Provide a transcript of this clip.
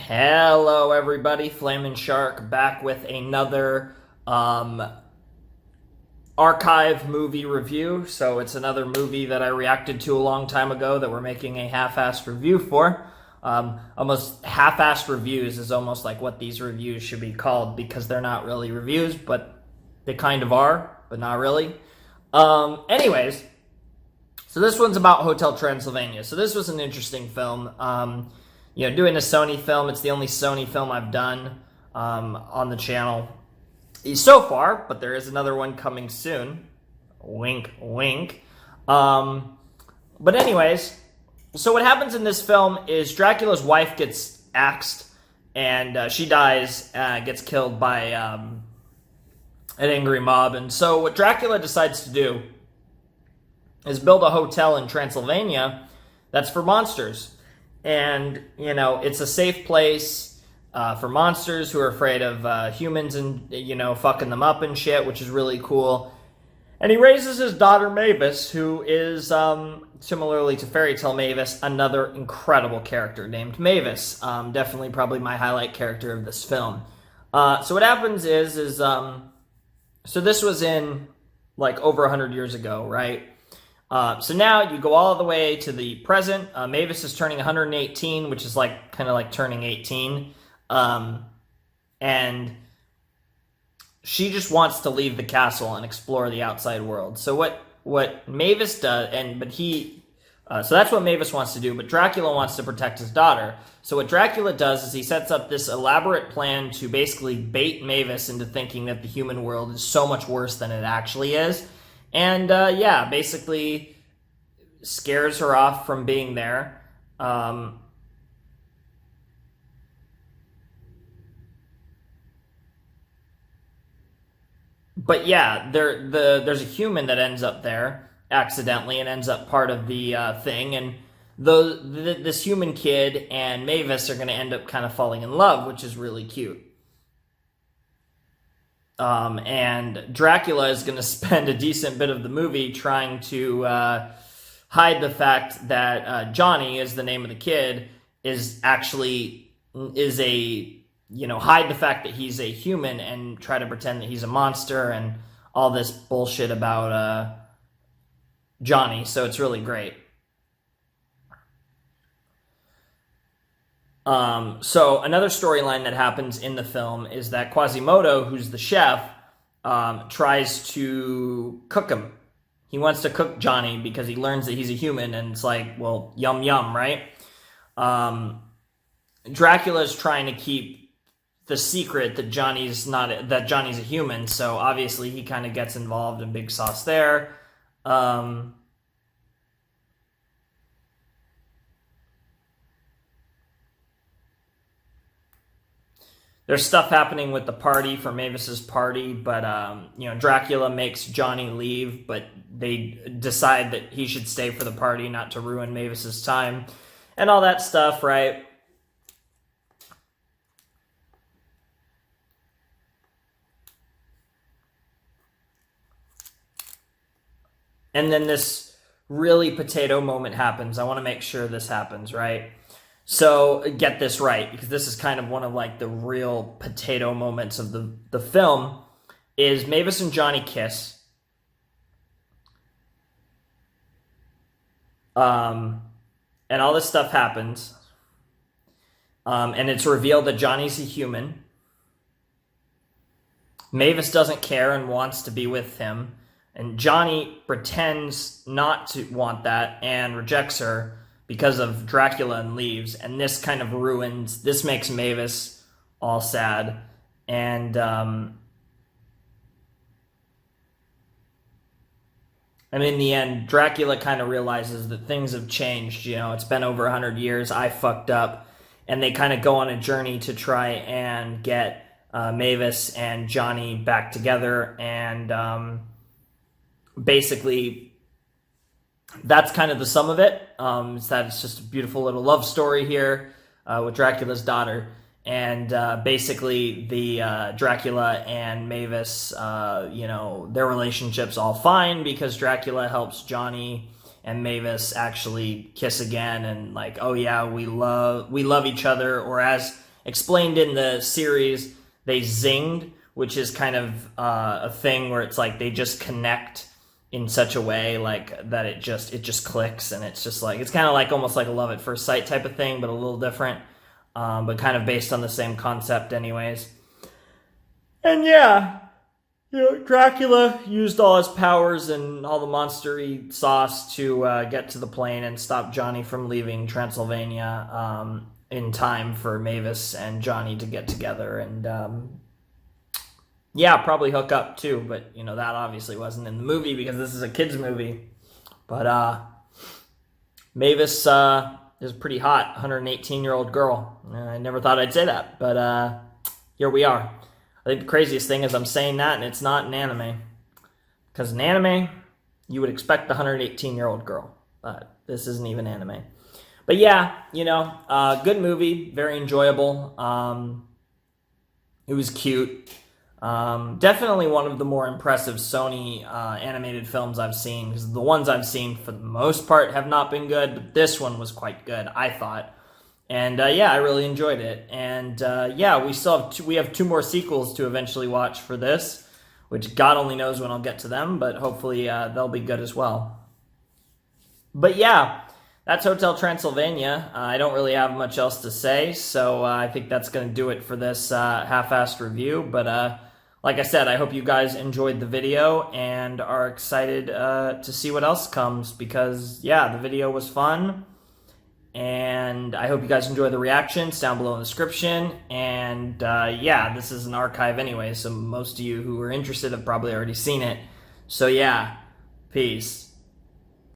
Hello, everybody. Flamin' Shark back with another archive movie review. So it's another movie that I reacted to a long time ago that we're making a half-assed review for. Almost half-assed reviews is almost like what these reviews should be called because they're not really reviews, but they kind of are, but not really. Anyways, so this one's about Hotel Transylvania. So this was an interesting film. Doing a Sony film, it's the only Sony film I've done on the channel so far, but there is another one coming soon. Wink, wink. But anyways, so what happens in this film is Dracula's wife gets axed, and she dies, gets killed by an angry mob. And so what Dracula decides to do is build a hotel in Transylvania that's for monsters. And, it's a safe place for monsters who are afraid of humans and, fucking them up and shit, which is really cool. And he raises his daughter Mavis, who is, similarly to Fairy Tale Mavis, another incredible character named Mavis. Definitely probably my highlight character of this film. So what happens is so this was in, over 100 years ago, right? So now you go all the way to the present. Mavis is turning 118, which is kind of like turning 18. And she just wants to leave the castle and explore the outside world. So what Mavis does, so that's what Mavis wants to do, but Dracula wants to protect his daughter. So what Dracula does is he sets up this elaborate plan to basically bait Mavis into thinking that the human world is so much worse than it actually is. And, basically scares her off from being there. But yeah, there's a human that ends up there accidentally and ends up part of the thing. And this human kid and Mavis are going to end up kind of falling in love, which is really cute. And Dracula is going to spend a decent bit of the movie trying to hide the fact that Johnny is the name of the kid, hide the fact that he's a human and try to pretend that he's a monster and all this bullshit about Johnny. So it's really great. So another storyline that happens in the film is that Quasimodo, who's the chef, tries to cook him. He wants to cook Johnny because he learns that he's a human, and it's like, well, yum yum, right? Dracula's trying to keep the secret that Johnny's a human, so obviously he kind of gets involved in big sauce there. There's stuff happening with the party for Mavis's party, but, Dracula makes Johnny leave, but they decide that he should stay for the party, not to ruin Mavis's time, and all that stuff, right? And then this really potato moment happens. I want to make sure this happens, right? So get this right, because this is kind of one of the real potato moments of the film, is Mavis and Johnny kiss. And all this stuff happens. And it's revealed that Johnny's a human. Mavis doesn't care and wants to be with him. And Johnny pretends not to want that and rejects her because of Dracula and leaves, and this kind of this makes Mavis all sad, and in the end, Dracula kind of realizes that things have changed, it's been over 100 years, I fucked up, and they kind of go on a journey to try and get Mavis and Johnny back together, and basically that's kind of the sum of it. Is that it's just a beautiful little love story here with Dracula's daughter. And basically the Dracula and Mavis, their relationship's all fine because Dracula helps Johnny and Mavis actually kiss again and oh yeah, we love each other, or as explained in the series, they zinged, which is kind of a thing where it's like they just connect in such a way like that it just clicks, and it's just like, it's kind of like almost like a love at first sight type of thing, but a little different, but kind of based on the same concept anyways. And yeah, Dracula used all his powers and all the monster-y sauce to get to the plane and stop Johnny from leaving Transylvania in time for Mavis and Johnny to get together and yeah, probably hook up too, but that obviously wasn't in the movie because this is a kids movie. But Mavis is a pretty hot 118-year-old girl. I never thought I'd say that, but here we are. I think the craziest thing is I'm saying that and it's not an anime. Because in anime, you would expect the 118-year-old girl. But this isn't even anime. But yeah, good movie, very enjoyable. It was cute. Definitely one of the more impressive Sony animated films I've seen, because the ones I've seen for the most part have not been good, but this one was quite good, I thought. And yeah, I really enjoyed it. And yeah, we have two more sequels to eventually watch for this, which God only knows when I'll get to them, but hopefully they'll be good as well. But yeah, that's Hotel Transylvania. I don't really have much else to say, so I think that's going to do it for this half-assed review. But like I said, I hope you guys enjoyed the video and are excited to see what else comes, because yeah, the video was fun. And I hope you guys enjoy the reactions down below in the description. And yeah, this is an archive anyway, so most of you who are interested have probably already seen it. So yeah, peace.